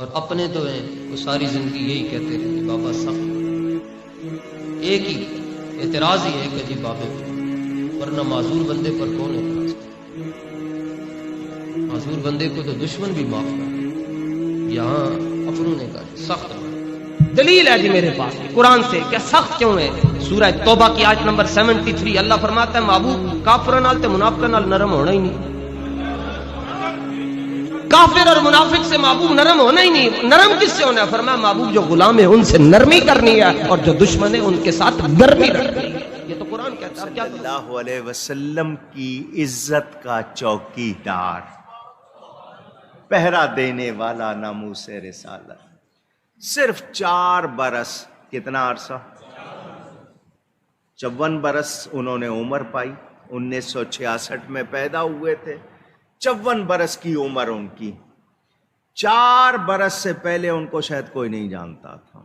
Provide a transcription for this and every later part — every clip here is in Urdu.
اور اپنے تو ہیں وہ ساری زندگی یہی کہتے رہے کہ بابا سخت، ایک ہی اعتراض ہی ہے کہ جی بابے پہ، ورنہ معذور بندے پر کون اعتراض کرے؟ معذور بندے کو تو دشمن بھی معاف کر، یہاں اپنوں نے کہا سخت ہے۔ دلیل ہے جی میرے پاس قرآن سے کہ سخت کیوں ہے۔ سورہ توبہ کی آیت نمبر 73 اللہ فرماتا ہے محبوب کافراں نال تے منافقاں نال نرم ہونا ہی نہیں، کافر اور منافق سے محبوب نرم ہونا ہی نہیں۔ نرم کس سے ہونا ہے؟ فرمایا محبوب جو غلام ہے ان سے نرمی کرنی ہے، اور جو دشمن ہے ان کے ساتھ گرمی رکھنی ہے۔ یہ تو قرآن کہتا ہے۔ صلی اللہ علیہ وسلم کی عزت کا چوکی دار، پہرا دینے والا ناموس رسالت، صرف 4 برس، کتنا عرصہ؟ 54 برس انہوں نے عمر پائی، 1966 میں پیدا ہوئے تھے، 54 برس کی عمر ان کی۔ 4 برس سے پہلے ان کو شاید کوئی نہیں جانتا تھا،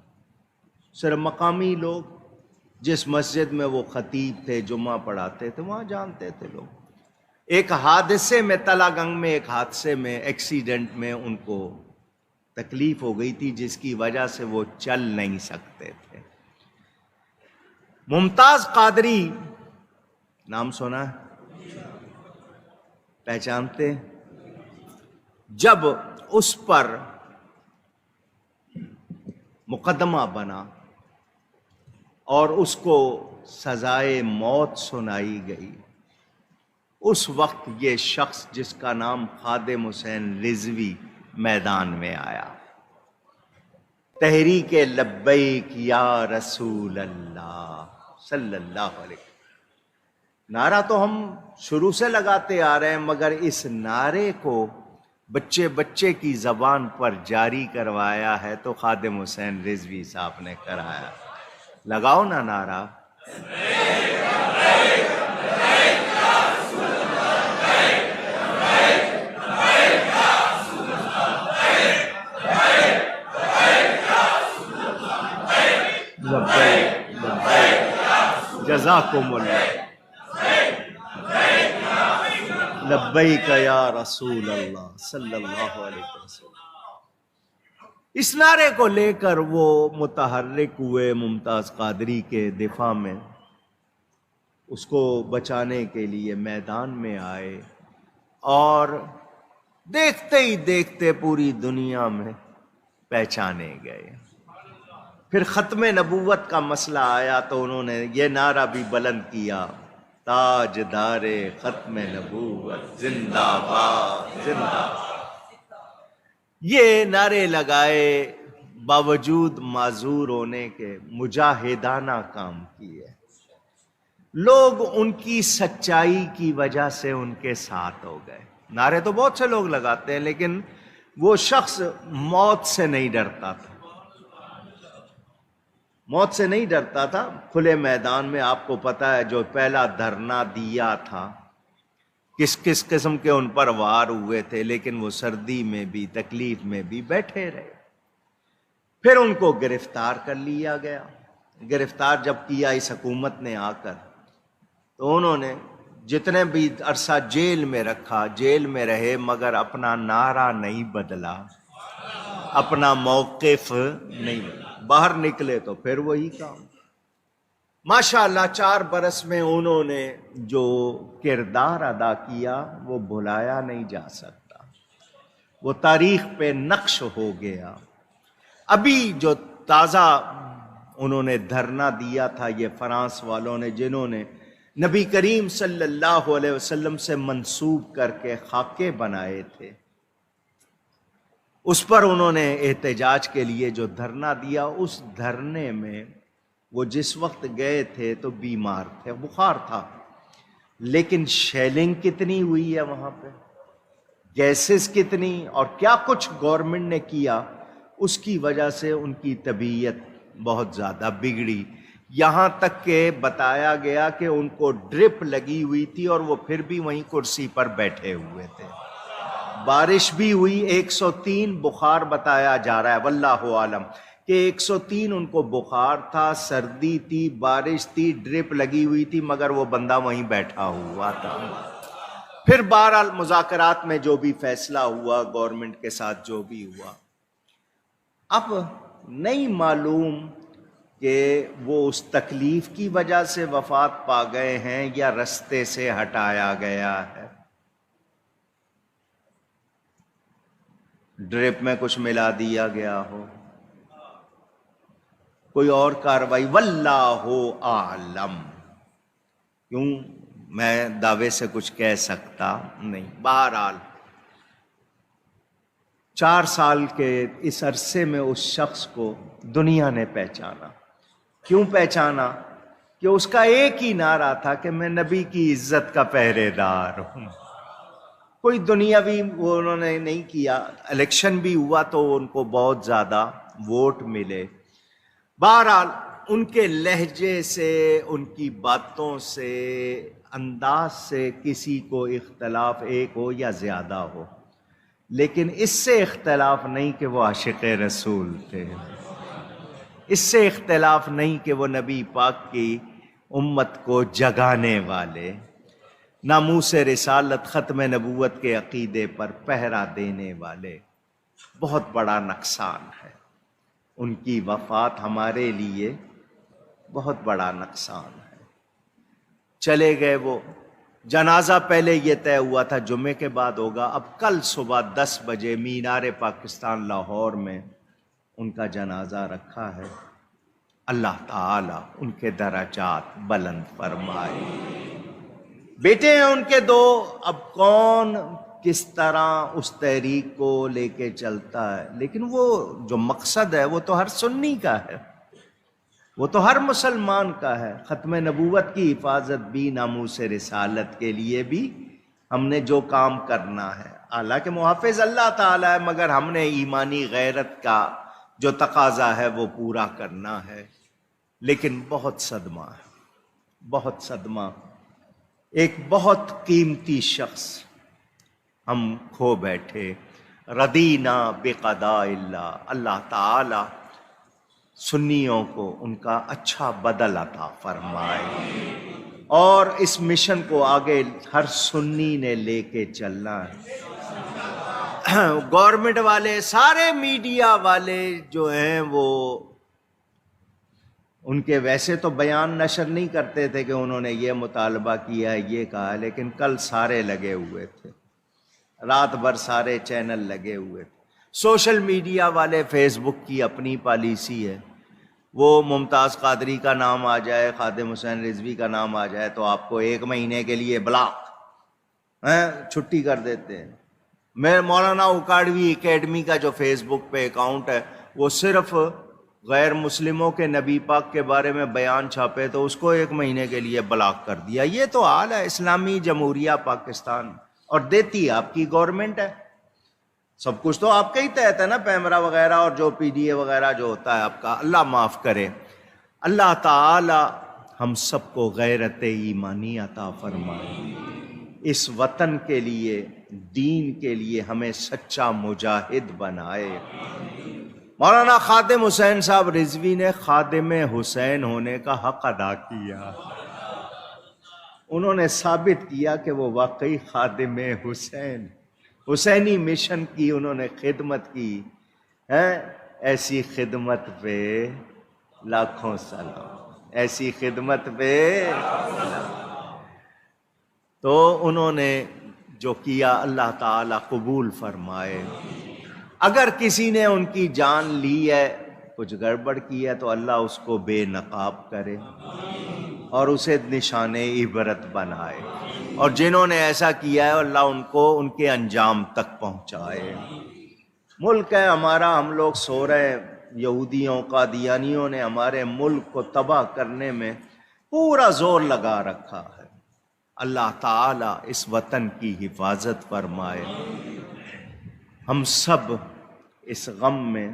صرف مقامی لوگ، جس مسجد میں وہ خطیب تھے جمعہ پڑھاتے تھے وہاں جانتے تھے لوگ۔ ایک حادثے میں، تلا گنگ میں ایک حادثے میں، ایکسیڈنٹ میں ان کو تکلیف ہو گئی تھی جس کی وجہ سے وہ چل نہیں سکتے تھے۔ ممتاز قادری نام سنا ہے؟ پہچانتے؟ جب اس پر مقدمہ بنا اور اس کو سزائے موت سنائی گئی، اس وقت یہ شخص جس کا نام خادم حسین رضوی میدان میں آیا، تحریک لبیک یا رسول اللہ صلی اللہ علیہ وسلم۔ نعرہ تو ہم شروع سے لگاتے آ رہے ہیں، مگر اس نعرے کو بچے بچے کی زبان پر جاری کروایا ہے تو خادم حسین رضوی صاحب نے کرایا۔ لگاؤ نا نعرہ۔ جزاکم اللہ، لبیک یا رسول اللہ صلی اللہ علیہ وسلم۔ اس نعرے کو لے کر وہ متحرک ہوئے ممتاز قادری کے دفاع میں، اس کو بچانے کے لیے میدان میں آئے، اور دیکھتے ہی دیکھتے پوری دنیا میں پہچانے گئے۔ پھر ختم نبوت کا مسئلہ آیا تو انہوں نے یہ نعرہ بھی بلند کیا، تاجدار ختم نبوت زندہ باد زندہ باد۔ یہ نعرے لگائے، باوجود معذور ہونے کے مجاہدانہ کام کیے۔ لوگ ان کی سچائی کی وجہ سے ان کے ساتھ ہو گئے۔ نعرے تو بہت سے لوگ لگاتے ہیں لیکن وہ شخص موت سے نہیں ڈرتا تھا، موت سے نہیں ڈرتا تھا۔ کھلے میدان میں آپ کو پتا ہے جو پہلا دھرنا دیا تھا، کس کس قسم کے ان پر وار ہوئے تھے، لیکن وہ سردی میں بھی تکلیف میں بھی بیٹھے رہے۔ پھر ان کو گرفتار کر لیا گیا۔ گرفتار جب کیا اس حکومت نے آ کر، تو انہوں نے جتنے بھی عرصہ جیل میں رکھا، جیل میں رہے، مگر اپنا نعرہ نہیں بدلا، اپنا موقف نہیں بدلا۔ باہر نکلے تو پھر وہی کام۔ ماشاءاللہ 4 برس میں انہوں نے جو کردار ادا کیا وہ بھلایا نہیں جا سکتا، وہ تاریخ پہ نقش ہو گیا۔ ابھی جو تازہ انہوں نے دھرنا دیا تھا یہ فرانس والوں نے، جنہوں نے نبی کریم صلی اللہ علیہ وسلم سے منسوب کر کے خاکے بنائے تھے، اس پر انہوں نے احتجاج کے لیے جو دھرنا دیا، اس دھرنے میں وہ جس وقت گئے تھے تو بیمار تھے، بخار تھا، لیکن شیلنگ کتنی ہوئی ہے وہاں پہ، گیسز کتنی، اور کیا کچھ گورنمنٹ نے کیا، اس کی وجہ سے ان کی طبیعت بہت زیادہ بگڑی۔ یہاں تک کہ بتایا گیا کہ ان کو ڈرپ لگی ہوئی تھی اور وہ پھر بھی وہیں کرسی پر بیٹھے ہوئے تھے۔ بارش بھی ہوئی، 103 بخار بتایا جا رہا ہے، واللہ عالم، کہ 103 ان کو بخار تھا، سردی تھی، بارش تھی، ڈرپ لگی ہوئی تھی، مگر وہ بندہ وہیں بیٹھا ہوا تھا۔ پھر بہرحال مذاکرات میں جو بھی فیصلہ ہوا، گورنمنٹ کے ساتھ جو بھی ہوا، اب نہیں معلوم کہ وہ اس تکلیف کی وجہ سے وفات پا گئے ہیں یا رستے سے ہٹایا گیا ہے، ڈرپ میں کچھ ملا دیا گیا ہو، کوئی اور کاروائی، واللہ اعلم، کیوں میں دعوے سے کچھ کہہ سکتا نہیں۔ بہرحال 4 سال کے اس عرصے میں اس شخص کو دنیا نے پہچانا۔ کیوں پہچانا؟ کہ اس کا ایک ہی نعرہ تھا کہ میں نبی کی عزت کا پہرے دار ہوں۔ کوئی دنیاوی وہ انہوں نے نہیں کیا، الیکشن بھی ہوا تو ان کو بہت زیادہ ووٹ ملے۔ بہرحال ان کے لہجے سے، ان کی باتوں سے، انداز سے کسی کو اختلاف ایک ہو یا زیادہ ہو، لیکن اس سے اختلاف نہیں کہ وہ عاشق رسول تھے، اس سے اختلاف نہیں کہ وہ نبی پاک کی امت کو جگانے والے، ناموس رسالت، ختم نبوت کے عقیدے پر پہرا دینے والے۔ بہت بڑا نقصان ہے، ان کی وفات ہمارے لیے بہت بڑا نقصان ہے۔ چلے گئے وہ، جنازہ پہلے یہ طے ہوا تھا جمعے کے بعد ہوگا، اب کل صبح 10 بجے مینار پاکستان لاہور میں ان کا جنازہ رکھا ہے۔ اللہ تعالی ان کے درجات بلند فرمائے۔ بیٹے ہیں ان کے 2، اب کون کس طرح اس تحریک کو لے کے چلتا ہے، لیکن وہ جو مقصد ہے وہ تو ہر سنی کا ہے، وہ تو ہر مسلمان کا ہے۔ ختم نبوت کی حفاظت بھی، ناموس رسالت کے لیے بھی ہم نے جو کام کرنا ہے، حالانکہ محافظ اللہ تعالیٰ ہے، مگر ہم نے ایمانی غیرت کا جو تقاضا ہے وہ پورا کرنا ہے۔ لیکن بہت صدمہ ہے، بہت صدمہ۔ ایک بہت قیمتی شخص ہم کھو بیٹھے۔ رضینا بقضاء اللہ، اللہ تعالی سنیوں کو ان کا اچھا بدل عطا فرمائے، اور اس مشن کو آگے ہر سنی نے لے کے چلنا ہے۔ گورنمنٹ والے، سارے میڈیا والے جو ہیں وہ ان کے ویسے تو بیان نشر نہیں کرتے تھے کہ انہوں نے یہ مطالبہ کیا ہے، یہ کہا، لیکن کل سارے لگے ہوئے تھے، رات بھر سارے چینل لگے ہوئے تھے۔ سوشل میڈیا والے، فیس بک کی اپنی پالیسی ہے، وہ ممتاز قادری کا نام آ جائے، خادم حسین رضوی کا نام آ جائے تو آپ کو 1 مہینے کے لیے بلاک چھٹی کر دیتے ہیں۔ میں مولانا اکاڑوی اکیڈمی کا جو فیس بک پہ اکاؤنٹ ہے، وہ صرف غیر مسلموں کے نبی پاک کے بارے میں بیان چھاپے تو اس کو 1 مہینے کے لیے بلاک کر دیا۔ یہ تو حال ہے اسلامی جمہوریہ پاکستان، اور دیتی آپ کی گورنمنٹ ہے، سب کچھ تو آپ کے ہی تحت ہے نا، پیمرا وغیرہ اور جو پی ڈی اے وغیرہ جو ہوتا ہے آپ کا۔ اللہ معاف کرے، اللہ تعالی ہم سب کو غیرت ایمانی عطا فرمائے، اس وطن کے لیے، دین کے لیے ہمیں سچا مجاہد بنائے۔ مولانا خادم حسین صاحب رضوی نے خادم حسین ہونے کا حق ادا کیا، انہوں نے ثابت کیا کہ وہ واقعی خادم حسین، حسینی مشن کی انہوں نے خدمت کی ہے۔ ایسی خدمت پہ لاکھوں سلام، ایسی خدمت پہ۔ تو انہوں نے جو کیا اللہ تعالی قبول فرمائے۔ اگر کسی نے ان کی جان لی ہے، کچھ گڑبڑ کی ہے، تو اللہ اس کو بے نقاب کرے اور اسے نشان عبرت بنائے، اور جنہوں نے ایسا کیا ہے اللہ ان کو ان کے انجام تک پہنچائے۔ ملک ہے ہمارا، ہم لوگ سو رہے ہیں، یہودیوں قادیانیوں نے ہمارے ملک کو تباہ کرنے میں پورا زور لگا رکھا ہے۔ اللہ تعالی اس وطن کی حفاظت فرمائے۔ ہم سب اس غم میں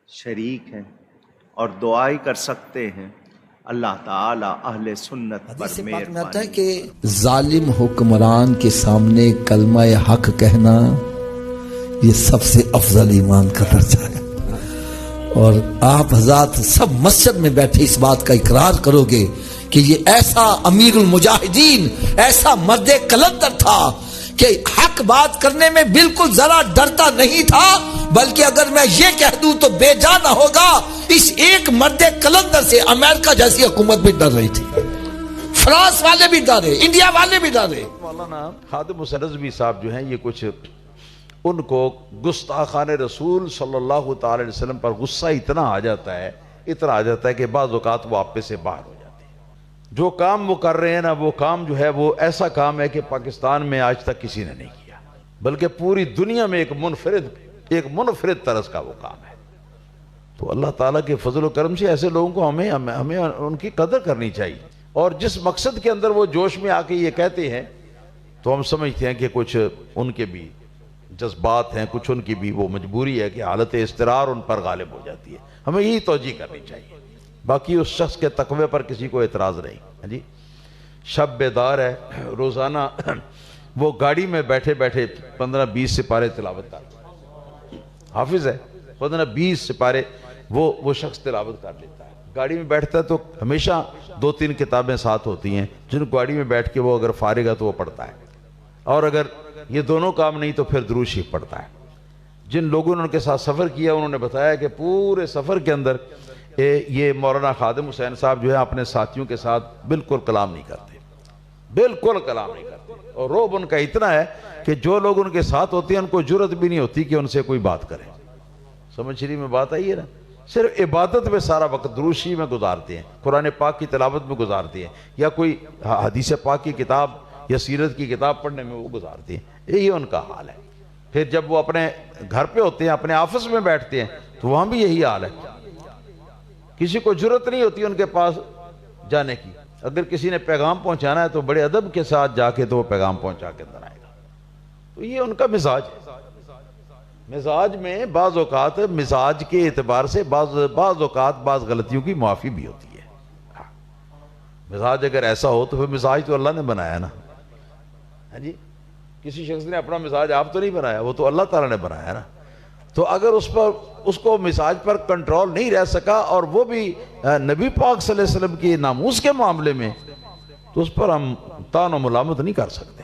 شریک ہیں اور دعائی کر سکتے ہیں، اللہ تعالی اہل سنت پر مہربانی ہے کہ ظالم حکمران کے سامنے کلمہ حق کہنا یہ سب سے افضل ایمان کا درجہ ہے، اور آپ حضرات سب مسجد میں بیٹھے اس بات کا اقرار کرو گے کہ یہ ایسا امیر المجاہدین، ایسا مرد کلندر تھا کہ حق بات کرنے میں بالکل ذرا ڈرتا نہیں تھا، بلکہ اگر میں یہ کہہ دوں تو بے جا نہ ہوگا، اس ایک مرد کلندر سے امریکہ جیسی حکومت بھی ڈر رہی تھی، فرانس والے بھی ڈرے، انڈیا والے بھی ڈرے۔ مولانا خادم حسین رضوی صاحب جو ہیں، یہ کچھ ان کو گستاخان رسول صلی اللہ تعالی علیہ وسلم پر غصہ اتنا آ جاتا ہے کہ بعض اوقات وہ آپ پہ سے باہر ہو جاتے ہیں۔ جو کام وہ کر رہے ہیں نا، وہ کام جو ہے وہ ایسا کام ہے کہ پاکستان میں آج تک کسی نے نہیں کیا، بلکہ پوری دنیا میں ایک منفرد طرز کا وہ کام ہے۔ تو اللہ تعالیٰ کے فضل و کرم سے ایسے لوگوں کو ہمیں ان کی قدر کرنی چاہیے، اور جس مقصد کے اندر وہ جوش میں آ کے یہ کہتے ہیں تو ہم سمجھتے ہیں کہ کچھ ان کے بھی جذبات ہیں، کچھ ان کی بھی وہ مجبوری ہے کہ حالت اضطرار ان پر غالب ہو جاتی ہے۔ ہمیں یہی توجہ کرنی چاہیے، باقی اس شخص کے تقوی پر کسی کو اعتراض نہیں۔ جی شب بیدار ہے، روزانہ وہ گاڑی میں بیٹھے بیٹھے 15-20 سپارے تلاوت کرتا ہے، حافظ ہے، 15-20 سپارے وہ شخص تلاوت کر لیتا ہے۔ گاڑی میں بیٹھتا ہے تو ہمیشہ 2-3 کتابیں ساتھ ہوتی ہیں، جن گاڑی میں بیٹھ کے وہ اگر فارغ ہے تو وہ پڑھتا ہے، اور اگر یہ دونوں کام نہیں تو پھر درود شریف پڑھتا ہے۔ جن لوگوں نے ان کے ساتھ سفر کیا انہوں نے بتایا کہ پورے سفر کے اندر یہ مولانا خادم حسین صاحب جو ہے اپنے ساتھیوں کے ساتھ بالکل کلام نہیں کرتے، بالکل کلام نہیں کرتے، اور روب ان کا اتنا ہے کہ جو لوگ ان کے ساتھ ہوتے ہیں ان کو جرت بھی نہیں ہوتی کہ ان سے کوئی بات کرے۔ سمجھ شریف میں بات آئی ہے نا، صرف عبادت میں سارا وقت درود شریف میں گزارتے ہیں، قرآن پاک کی تلاوت میں گزارتے ہیں، یا کوئی حدیث پاک کی کتاب یا سیرت کی کتاب پڑھنے میں وہ گزارتے ہیں۔ یہی ان کا حال ہے۔ پھر جب وہ اپنے گھر پہ ہوتے ہیں، اپنے آفس میں بیٹھتے ہیں، تو وہاں بھی یہی حال ہے، کسی کو جرت نہیں ہوتی ان کے پاس جانے کی۔ اگر کسی نے پیغام پہنچانا ہے تو بڑے ادب کے ساتھ جا کے تو وہ پیغام پہنچا کے اندر آئے گا۔ تو یہ ان کا مزاج ہے۔ مزاج میں بعض اوقات مزاج کے اعتبار سے بعض اوقات بعض غلطیوں کی معافی بھی ہوتی ہے۔ مزاج اگر ایسا ہو تو پھر مزاج تو اللہ نے بنایا نا، ہاں جی، کسی شخص نے اپنا مزاج آپ تو نہیں بنایا، وہ تو اللہ تعالیٰ نے بنایا نا۔ تو اگر اس کو مزاج پر کنٹرول نہیں رہ سکا، اور وہ بھی نبی پاک صلی اللہ علیہ وسلم کی ناموس کے معاملے میں، تو اس پر ہم تان و ملامت نہیں کر سکتے۔